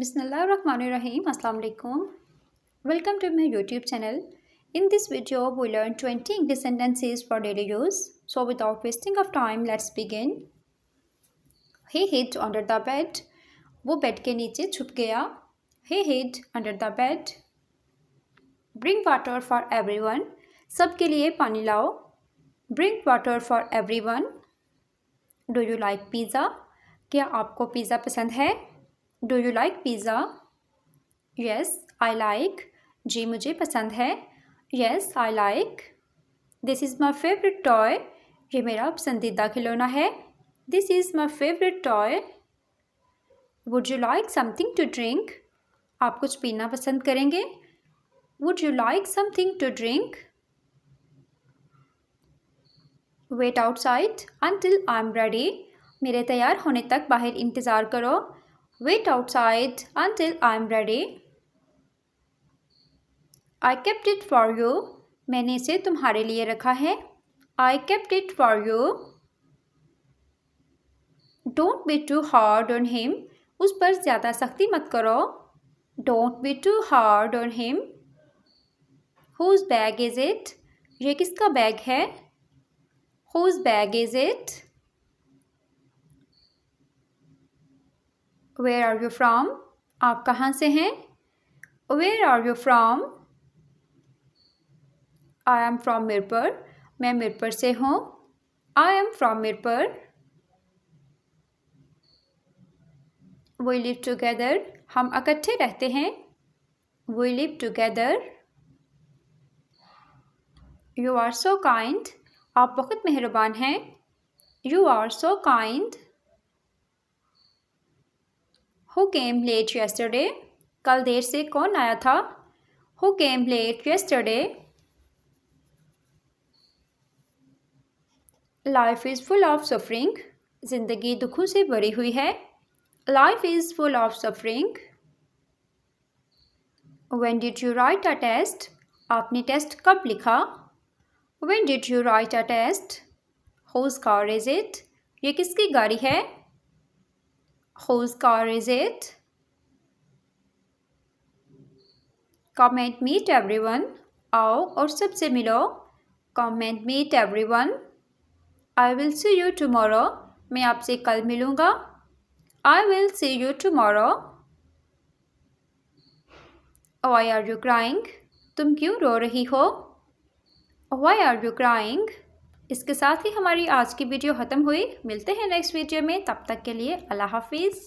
Bismillahirrahmanirrahim. Assalamu alaikum. Welcome to my YouTube channel. In this video, we learn 20 English sentences for daily use. So without wasting of time, let's begin. He hid under the bed. वो bed के नीचे छुप गया. He hid under the bed. Bring water for everyone. सबके लिए पानी लाओ. Bring water for everyone. Do you like pizza? क्या आपको पिज़्ज़ा पसंद है? Do you like pizza? Yes, I like. जी मुझे पसंद है. Yes, I like. This is my favorite toy. ये मेरा पसंदीदा खिलौना है. This is my favorite toy. Would you like something to drink? आप कुछ पीना पसंद करेंगे? Would you like something to drink? Wait outside until I'm ready. मेरे तैयार होने तक बाहर इंतज़ार करो. Wait outside until I'm ready. I kept it for you. मैंने इसे तुम्हारे लिए रखा है. I kept it for you. Don't be too hard on him. उस पर ज़्यादा सख्ती मत करो. Don't be too hard on him. Whose bag is it? ये किसका बैग है? Whose bag is it? Where are you from? आप कहाँ से हैं? Where are you from? I am from Mirpur. मैं मिरपुर से हूँ. I am from Mirpur. We live together. हम इकट्ठे रहते हैं. We live together. You are so kind. आप बहुत मेहरबान हैं. You are so kind. Who came late yesterday? कल देर से कौन आया था? Who came late yesterday? Life is full of suffering. जिंदगी दुखों से भरी हुई है. Life is full of suffering. When did you write a test? आपने टेस्ट कब लिखा? When did you write a test? Whose car is it? ये किसकी गाड़ी है? Whose car is it? Come and meet everyone. आओ और सबसे मिलो. Come and meet everyone. I will see you tomorrow. मैं आपसे कल मिलूँगा. I will see you tomorrow. Why are you crying? तुम क्यों रो रही हो? Why are you crying? इसके साथ ही हमारी आज की वीडियो ख़त्म हुई. मिलते हैं नेक्स्ट वीडियो में. तब तक के लिए अल्लाह हाफिज़.